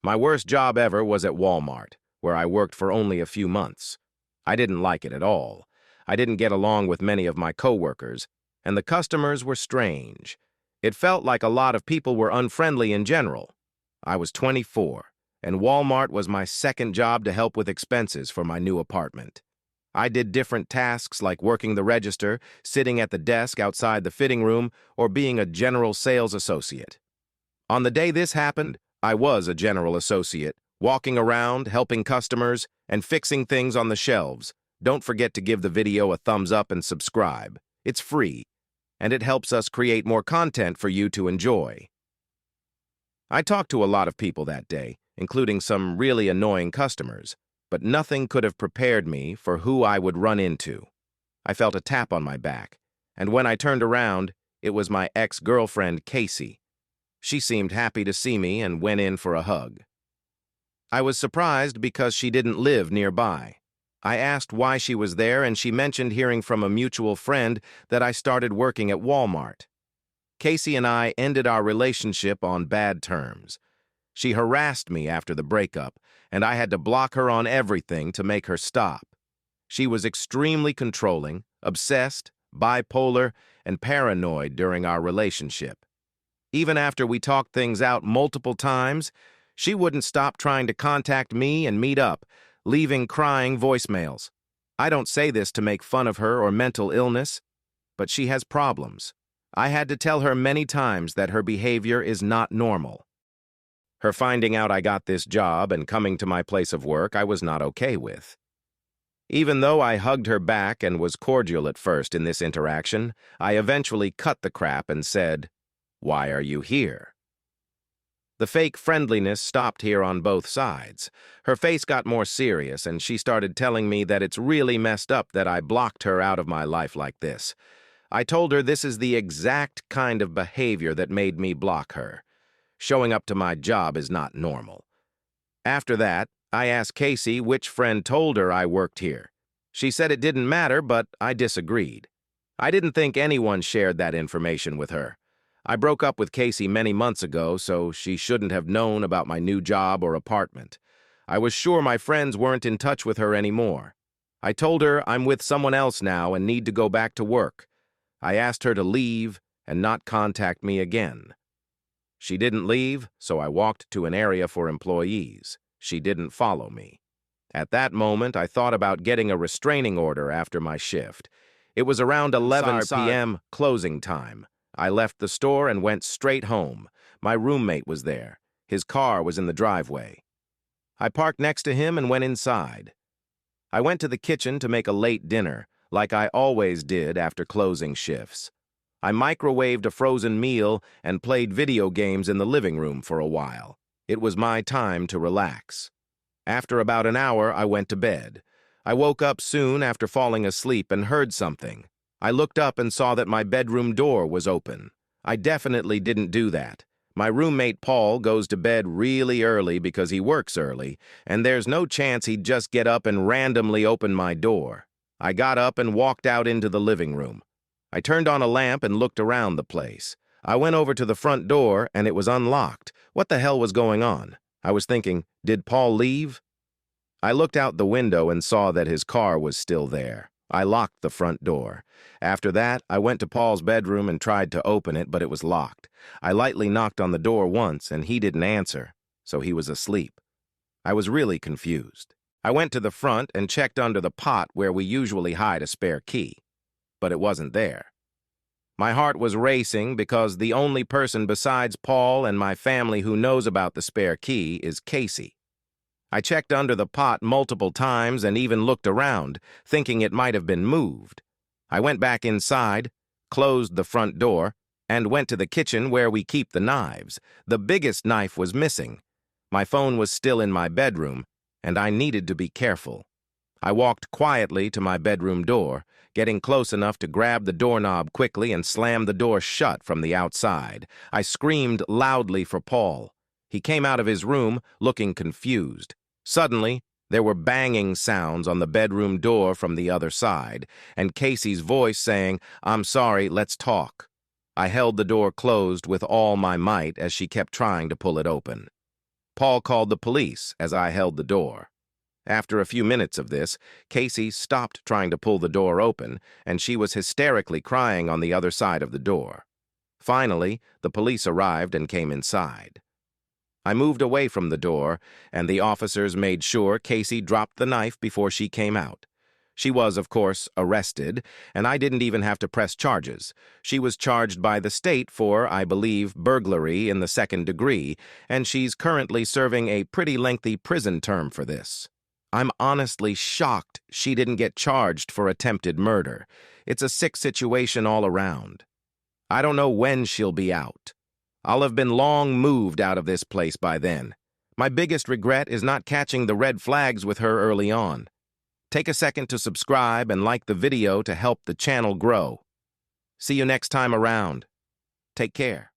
My worst job ever was at Walmart, where I worked for only a few months. I didn't like it at all. I didn't get along with many of my coworkers, and the customers were strange. It felt like a lot of people were unfriendly in general. I was 24, and Walmart was my second job to help with expenses for my new apartment. I did different tasks like working the register, sitting at the desk outside the fitting room, or being a general sales associate. On the day this happened, I was a general associate, walking around, helping customers, and fixing things on the shelves. Don't forget to give the video a thumbs up and subscribe. It's free, and it helps us create more content for you to enjoy. I talked to a lot of people that day, including some really annoying customers, but nothing could have prepared me for who I would run into. I felt a tap on my back, and when I turned around, it was my ex-girlfriend, Casey. She seemed happy to see me and went in for a hug. I was surprised because she didn't live nearby. I asked why she was there, and she mentioned hearing from a mutual friend that I started working at Walmart. Casey and I ended our relationship on bad terms. She harassed me after the breakup, and I had to block her on everything to make her stop. She was extremely controlling, obsessed, bipolar, and paranoid during our relationship. Even after we talked things out multiple times, she wouldn't stop trying to contact me and meet up, leaving crying voicemails. I don't say this to make fun of her or mental illness, but she has problems. I had to tell her many times that her behavior is not normal. Her finding out I got this job and coming to my place of work I was not okay with. Even though I hugged her back and was cordial at first in this interaction, I eventually cut the crap and said, "Why are you here?" The fake friendliness stopped here on both sides. Her face got more serious, and she started telling me that it's really messed up that I blocked her out of my life like this. I told her this is the exact kind of behavior that made me block her. Showing up to my job is not normal. After that, I asked Casey which friend told her I worked here. She said it didn't matter, but I disagreed. I didn't think anyone shared that information with her. I broke up with Casey many months ago, so she shouldn't have known about my new job or apartment. I was sure my friends weren't in touch with her anymore. I told her I'm with someone else now and need to go back to work. I asked her to leave and not contact me again. She didn't leave, so I walked to an area for employees. She didn't follow me. At that moment, I thought about getting a restraining order after my shift. It was around 11 p.m. closing time. I left the store and went straight home. My roommate was there. His car was in the driveway. I parked next to him and went inside. I went to the kitchen to make a late dinner, like I always did after closing shifts. I microwaved a frozen meal and played video games in the living room for a while. It was my time to relax. After about an hour, I went to bed. I woke up soon after falling asleep and heard something. I looked up and saw that my bedroom door was open. I definitely didn't do that. My roommate Paul goes to bed really early because he works early, and there's no chance he'd just get up and randomly open my door. I got up and walked out into the living room. I turned on a lamp and looked around the place. I went over to the front door and it was unlocked. What the hell was going on? I was thinking, did Paul leave? I looked out the window and saw that his car was still there. I locked the front door. After that, I went to Paul's bedroom and tried to open it, but it was locked. I lightly knocked on the door once, and he didn't answer, so he was asleep. I was really confused. I went to the front and checked under the pot where we usually hide a spare key, but it wasn't there. My heart was racing because the only person besides Paul and my family who knows about the spare key is Casey. I checked under the pot multiple times and even looked around, thinking it might have been moved. I went back inside, closed the front door, and went to the kitchen where we keep the knives. The biggest knife was missing. My phone was still in my bedroom, and I needed to be careful. I walked quietly to my bedroom door, getting close enough to grab the doorknob quickly and slam the door shut from the outside. I screamed loudly for Paul. He came out of his room, looking confused. Suddenly, there were banging sounds on the bedroom door from the other side, and Casey's voice saying, "I'm sorry, let's talk." I held the door closed with all my might as she kept trying to pull it open. Paul called the police as I held the door. After a few minutes of this, Casey stopped trying to pull the door open, and she was hysterically crying on the other side of the door. Finally, the police arrived and came inside. I moved away from the door, and the officers made sure Casey dropped the knife before she came out. She was, of course, arrested, and I didn't even have to press charges. She was charged by the state for, I believe, burglary in the second degree, and she's currently serving a pretty lengthy prison term for this. I'm honestly shocked she didn't get charged for attempted murder. It's a sick situation all around. I don't know when she'll be out. I'll have been long moved out of this place by then. My biggest regret is not catching the red flags with her early on. Take a second to subscribe and like the video to help the channel grow. See you next time around. Take care.